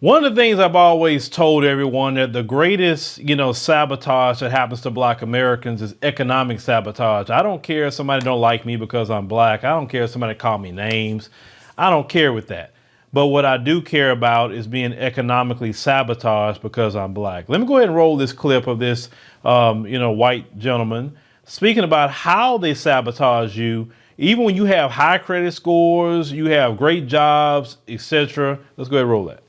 One of the things I've always told everyone that the greatest, sabotage that happens to black Americans is economic sabotage. I don't care if somebody don't like me because I'm black. I don't care if somebody call me names. I don't care with that. But what I do care about is being economically sabotaged because I'm black. Let me go ahead and roll this clip of this, white gentleman speaking about how they sabotage you. Even when you have high credit scores, you have great jobs, etc. Let's go ahead and roll that.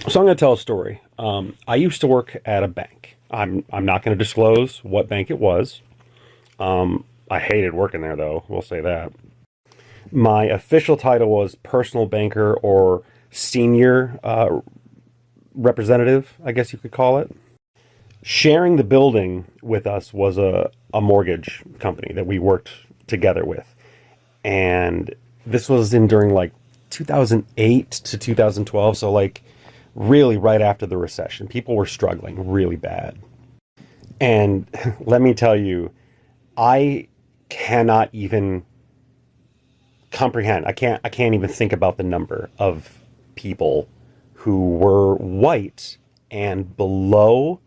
So I'm going to tell a story. I used to work at a bank. I'm not going to disclose what bank it was. I hated working there, though. We'll say that. My official title was personal banker or senior representative, I guess you could call it. Sharing the building with us was a mortgage company that we worked together with. And this was during like 2008 to 2012. So like really right after the recession. People were struggling really bad. And let me tell you, I cannot even comprehend. I can't even think about the number of people who were white and below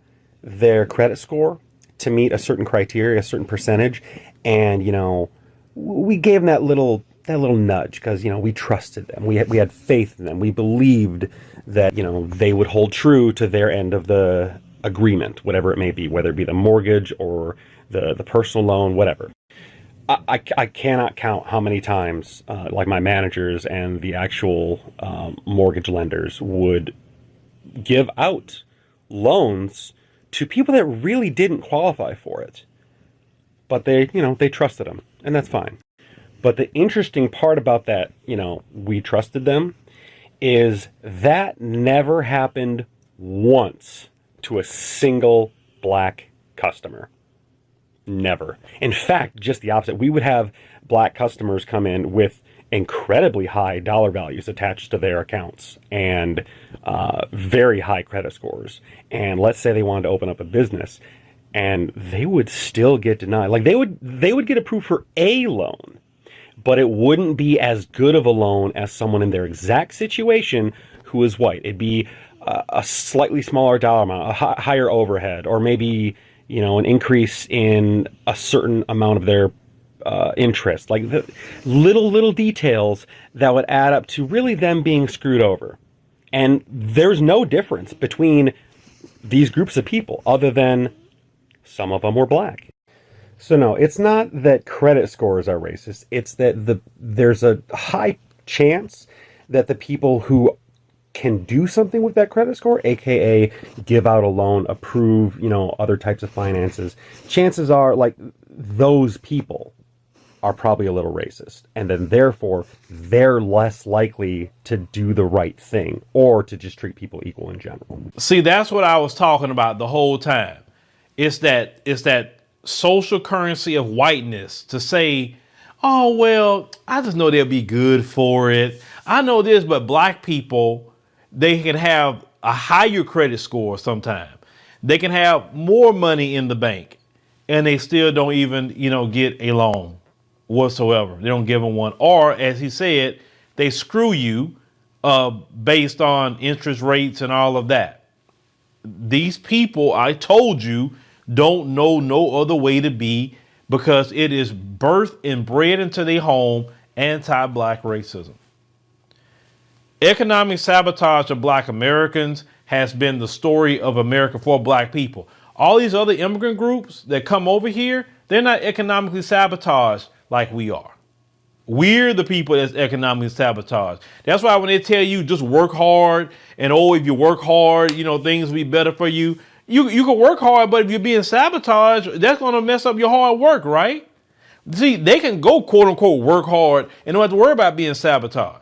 their credit score to meet a certain criteria, a certain percentage. And, we gave them that little nudge because, we trusted them. We had faith in them. We believed that, they would hold true to their end of the agreement, whatever it may be, whether it be the mortgage or the personal loan, whatever. I cannot count how many times, like my managers and the actual mortgage lenders would give out loans to people that really didn't qualify for it. But they trusted them, and that's fine. But the interesting part about that, we trusted them, is that never happened once to a single black customer. Never. In fact, just the opposite. We would have black customers come in with incredibly high dollar values attached to their accounts and very high credit scores. And let's say they wanted to open up a business, and they would still get denied. Like they would get approved for a loan, but it wouldn't be as good of a loan as someone in their exact situation who is white. It'd be a slightly smaller dollar amount, a higher overhead, or maybe an increase in a certain amount of their interest, like the little details that would add up to really them being screwed over. And there's no difference between these groups of people other than some of them were black. So no, it's not that credit scores are racist. It's that there's a high chance that the people who can do something with that credit score, aka give out a loan, approve, other types of finances, chances are like those people are probably a little racist. And then therefore they're less likely to do the right thing or to just treat people equal in general. See, that's what I was talking about the whole time. It's that social currency of whiteness to say, oh, well, I just know they'll be good for it. I know this, but black people, they can have a higher credit score sometime. They can have more money in the bank and they still don't even, get a loan whatsoever. They don't give them one. Or as he said, they screw you based on interest rates and all of that. These people, I told you, don't know no other way to be because it is birthed and bred into their home anti-black racism. Economic sabotage of black Americans has been the story of America for black people. All these other immigrant groups that come over here, they're not economically sabotaged like we are. We're the people that's economically sabotaged. That's why when they tell you just work hard and if you work hard, things will be better for you. You can work hard, but if you're being sabotaged, that's going to mess up your hard work, right? See, they can go quote unquote work hard and don't have to worry about being sabotaged.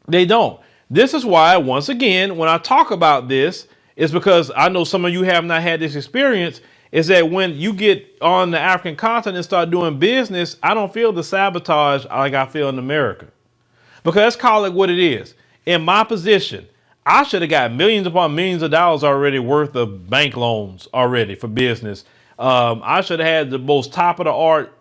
They don't. This is why, once again, when I talk about this, it's because I know some of you have not had this experience, is that when you get on the African continent and start doing business, I don't feel the sabotage like I feel in America. Because let's call it what it is. In my position, I should have got millions upon millions of dollars already worth of bank loans already for business. I should have had the most top of the art,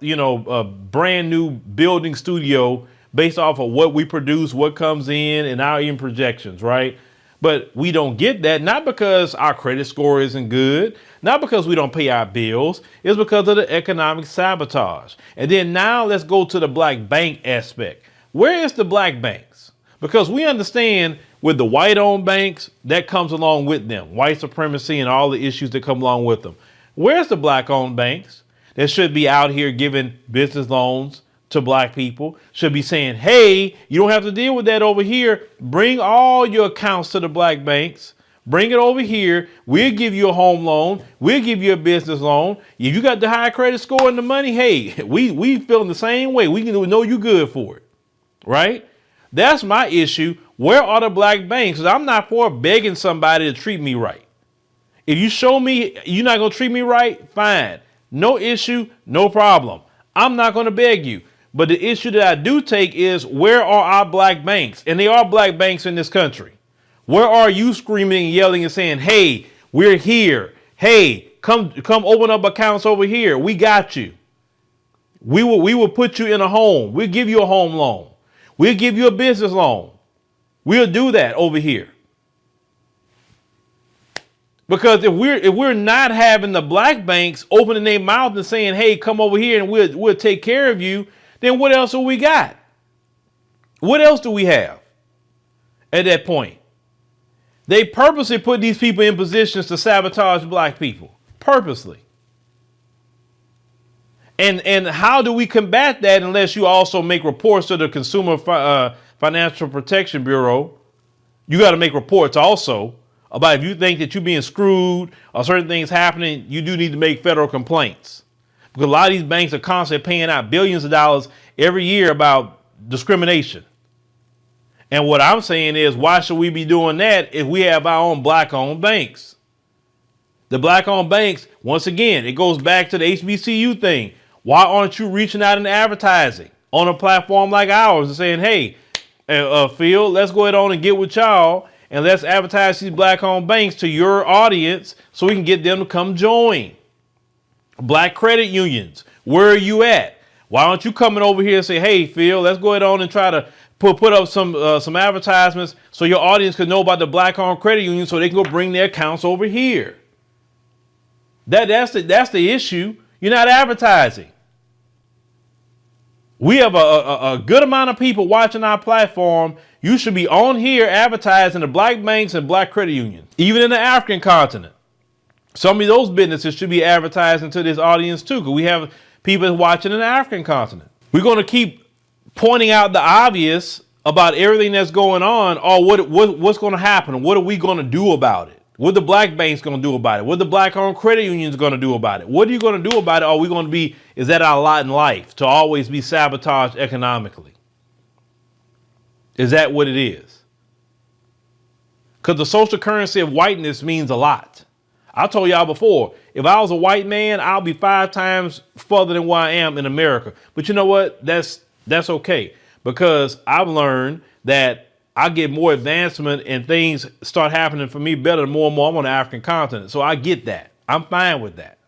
brand new building studio based off of what we produce, what comes in, and our even projections, right? But we don't get that, not because our credit score isn't good, not because we don't pay our bills, it's because of the economic sabotage. And then now let's go to the black bank aspect. Where is the black banks? Because we understand with the white owned banks, that comes along with them, white supremacy and all the issues that come along with them. Where's the black owned banks that should be out here giving business loans to black people, should be saying, hey, you don't have to deal with that over here. Bring all your accounts to the black banks. Bring it over here. We'll give you a home loan. We'll give you a business loan. If you got the high credit score and the money, hey, we feeling the same way. We can know you good for it, right? That's my issue. Where are the black banks? 'Cause I'm not for begging somebody to treat me right. If you show me you're not going to treat me right, fine. No issue, no problem. I'm not going to beg you. But the issue that I do take is, where are our black banks? And there are black banks in this country. Where are you screaming and yelling and saying, hey, we're here. Hey, come open up accounts over here. We got you. We will put you in a home. We'll give you a home loan. We'll give you a business loan. We'll do that over here. Because if we're not having the black banks opening their mouth and saying, hey, come over here and we'll take care of you, then what else do we got? What else do we have at that point? They purposely put these people in positions to sabotage black people. Purposely. And how do we combat that unless you also make reports to the Consumer Financial Protection Bureau? You got to make reports also about if you think that you're being screwed or certain things happening, you do need to make federal complaints. Because a lot of these banks are constantly paying out billions of dollars every year about discrimination. And what I'm saying is, why should we be doing that if we have our own black-owned banks? The black-owned banks, once again, it goes back to the HBCU thing. Why aren't you reaching out and advertising on a platform like ours and saying, hey, Phil, let's go ahead on and get with y'all and let's advertise these black-owned banks to your audience so we can get them to come join. Black credit unions, where are you at? Why aren't you coming over here and say, hey, Phil, let's go ahead on and try to put up some advertisements so your audience can know about the black-owned credit union so they can go bring their accounts over here. That's the issue. You're not advertising. We have a good amount of people watching our platform. You should be on here advertising the black banks and black credit unions, even in the African continent. Some of those businesses should be advertising to this audience too, because we have people watching in the African continent. We're going to keep pointing out the obvious about everything that's going on, or what's going to happen. What are we going to do about it? What the black banks going to do about it? What the black-owned credit unions going to do about it? What are you going to do about it? Are we going to be, is that our lot in life, to always be sabotaged economically? Is that what it is? Because the social currency of whiteness means a lot. I told y'all before, if I was a white man, I'll be 5 times further than where I am in America. But you know what? That's okay, because I've learned that I get more advancement and things start happening for me better the more and more I'm on the African continent. So I get that. I'm fine with that.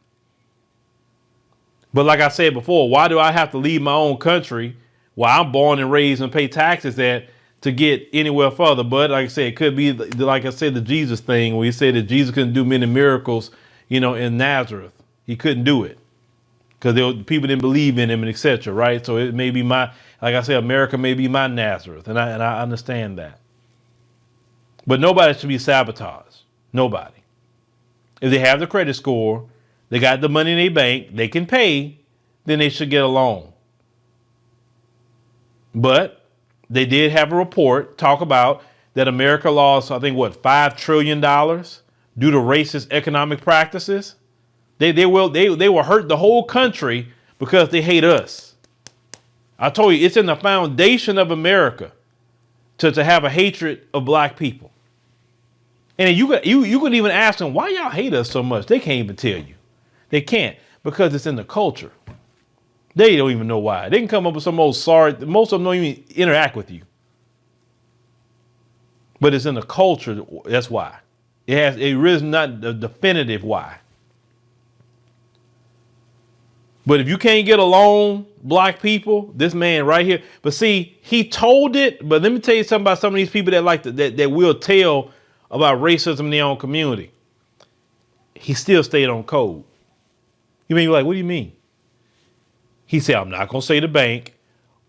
But like I said before, why do I have to leave my own country where I'm born and raised and pay taxes at to get anywhere further? But like I said, it could be, like I said, the Jesus thing, where he said that Jesus couldn't do many miracles, in Nazareth. He couldn't do it because people didn't believe in him and etc. Right? So it may be like I said, America may be my Nazareth, and I understand that. But nobody should be sabotaged. Nobody. If they have the credit score, they got the money in their bank, they can pay, then they should get a loan. But they did have a report talk about that America lost, I think, $5 trillion due to racist economic practices. They will hurt the whole country because they hate us. I told you, it's in the foundation of America to have a hatred of black people. And you could even ask them, why y'all hate us so much? They can't even tell you. They can't, because it's in the culture. They don't even know why. They can come up with some old sorry. Most of them don't even interact with you. But it's in the culture. That's why. It really is not the definitive why. But if you can't get along, black people, this man right here. But see, he told it. But let me tell you something about some of these people that that will tell about racism in their own community. He still stayed on code. You mean, you're like, what do you mean? He said, I'm not going to say the bank.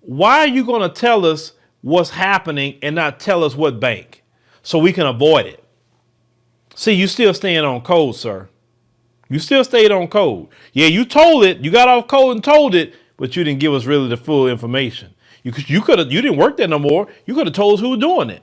Why are you going to tell us what's happening and not tell us what bank so we can avoid it? See, you still staying on code, sir. You still stayed on code. Yeah, you told it. You got off code and told it, but you didn't give us really the full information. You didn't work there no more. You could have told us who was doing it.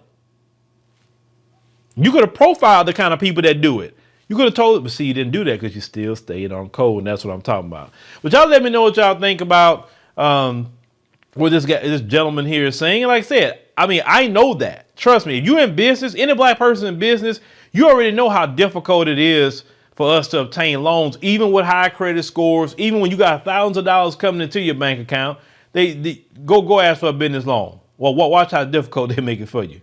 You could have profiled the kind of people that do it. You could have told it, but see, you didn't do that because you still stayed on code, and that's what I'm talking about. But y'all let me know what y'all think about what this gentleman here is saying. And like I said, I mean, I know that. Trust me, if you're in business, any black person in business, you already know how difficult it is for us to obtain loans, even with high credit scores, even when you got thousands of dollars coming into your bank account. They go ask for a business loan. Well, watch how difficult they make it for you.